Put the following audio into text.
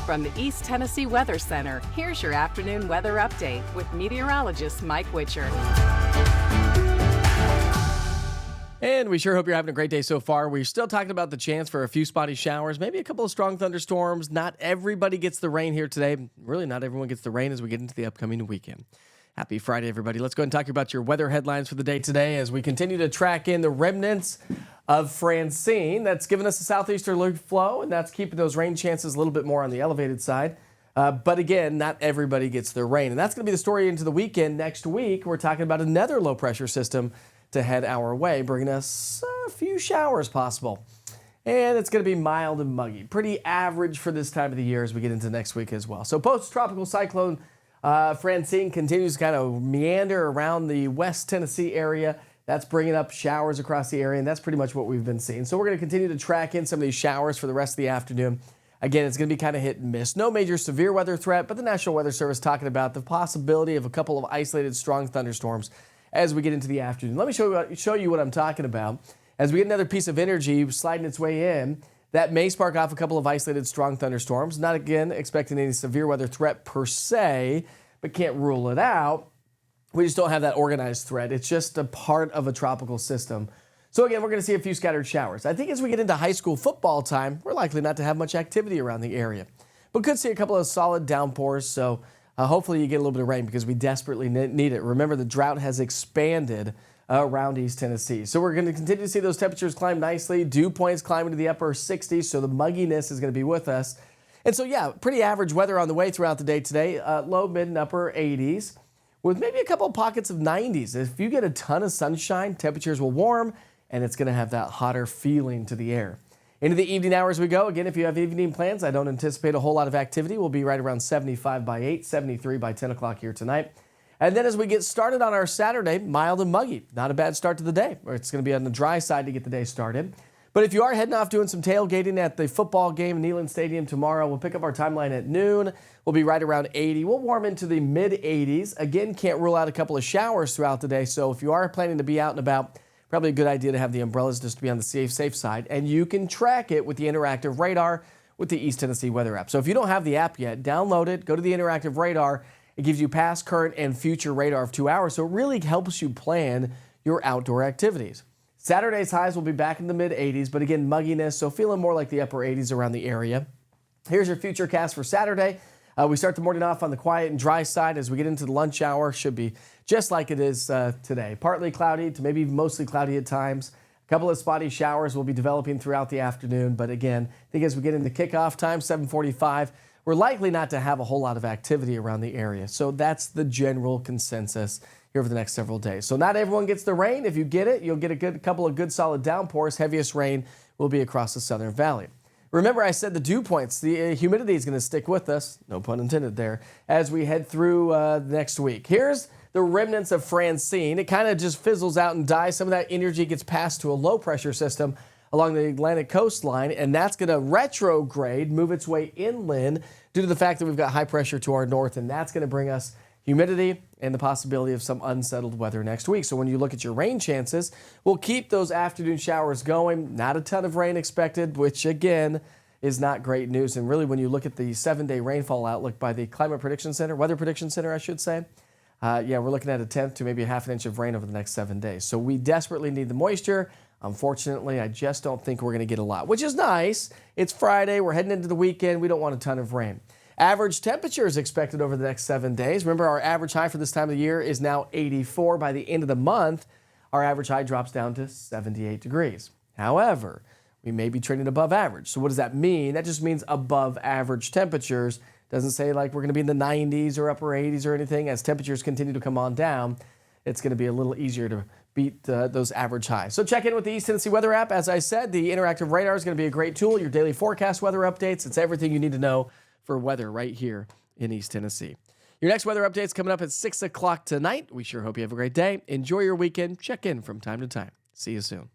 From the East Tennessee Weather Center, here's your afternoon weather update with meteorologist Mike Witcher. And we sure hope you're having a great day so far. We're still talking about the chance for a few spotty showers, maybe a couple of strong thunderstorms. Not everybody gets the rain here today. Really, not everyone gets the rain as we get into the upcoming weekend. Happy Friday, everybody. Let's go ahead and talk about your weather headlines for the day today as we continue to track in the remnants of Francine. That's given us a southeasterly flow, and that's keeping those rain chances a little bit more on the elevated side. But again, not everybody gets their rain. And that's going to be the story into the weekend. Next week, we're talking about another low-pressure system to head our way, bringing us a few showers possible. And it's going to be mild and muggy. Pretty average for this time of the year as we get into next week as well. So post-tropical cyclone Francine continues to kind of meander around the West Tennessee area. That's bringing up showers across the area, and that's pretty much what we've been seeing. So we're going to continue to track in some of these showers for the rest of the afternoon. Again, it's going to be kind of hit and miss. No major severe weather threat, but the National Weather Service talking about the possibility of a couple of isolated strong thunderstorms as we get into the afternoon. Let me show you what I'm talking about. As we get another piece of energy sliding its way in, that may spark off a couple of isolated strong thunderstorms. Not, again, expecting any severe weather threat per se, but can't rule it out. We just don't have that organized threat. It's just a part of a tropical system. So again, we're going to see a few scattered showers. I think as we get into high school football time, we're likely not to have much activity around the area, but could see a couple of solid downpours. So hopefully you get a little bit of rain because we desperately need it. Remember, the drought has expanded around East Tennessee. So we're going to continue to see those temperatures climb nicely. Dew points climbing to the upper 60s, so the mugginess is going to be with us. And so, yeah, pretty average weather on the way throughout the day today. Low, mid, and upper 80s with maybe a couple of pockets of 90s. If you get a ton of sunshine, temperatures will warm, and it's going to have that hotter feeling to the air. Into the evening hours we go. Again, if you have evening plans, I don't anticipate a whole lot of activity. We'll be right around 75 by 8, 73 by 10 o'clock here tonight. And then as we get started on our Saturday, mild and muggy. Not a bad start to the day. It's going to be on the dry side to get the day started. But if you are heading off doing some tailgating at the football game in Neyland Stadium tomorrow, we'll pick up our timeline at noon. We'll be right around 80. We'll warm into the mid-80s. Again, can't rule out a couple of showers throughout the day. So if you are planning to be out and about, probably a good idea to have the umbrellas just to be on the safe side. And you can track it with the interactive radar with the East Tennessee weather app. So if you don't have the app yet, download it, go to the interactive radar. It gives you past, current, and future radar of 2 hours. So it really helps you plan your outdoor activities. Saturday's highs will be back in the mid-80s, but again, mugginess, so feeling more like the upper 80s around the area. Here's your future cast for Saturday. We start the morning off on the quiet and dry side as we get into the lunch hour. Should be just like it is today. Partly cloudy to maybe mostly cloudy at times. A couple of spotty showers will be developing throughout the afternoon. But again, I think as we get into kickoff time, 7:45, we're likely not to have a whole lot of activity around the area. So that's the general consensus here over the next several days. So not everyone gets the rain. If you get it, you'll get a couple of good solid downpours. Heaviest rain will be across the Southern Valley. Remember, I said the dew points, the humidity is going to stick with us, no pun intended there, as we head through next week. Here's the remnants of Francine. It kind of just fizzles out and dies. Some of that energy gets passed to a low pressure system along the Atlantic coastline, and that's going to retrograde, move its way inland due to the fact that we've got high pressure to our north, and that's going to bring us humidity and the possibility of some unsettled weather next week. So when you look at your rain chances, we'll keep those afternoon showers going. Not a ton of rain expected, which again is not great news. And really, when you look at the 7-day rainfall outlook by the Weather Prediction Center, I should say, we're looking at a tenth to maybe a half an inch of rain over the next 7 days. So we desperately need the moisture. Unfortunately, I just don't think we're going to get a lot, which is nice. It's Friday. We're heading into the weekend. We don't want a ton of rain. Average temperature is expected over the next 7 days. Remember, our average high for this time of the year is now 84. By the end of the month, our average high drops down to 78 degrees. However, we may be trending above average. So what does that mean? That just means above average temperatures. Doesn't say like we're going to be in the 90s or upper 80s or anything. As temperatures continue to come on down, it's going to be a little easier to beat those average highs. So check in with the East Tennessee weather app. As I said, the interactive radar is going to be a great tool. Your daily forecast weather updates. It's everything you need to know for weather right here in East Tennessee. Your next weather update is coming up at 6 o'clock tonight. We sure hope you have a great day. Enjoy your weekend. Check in from time to time. See you soon.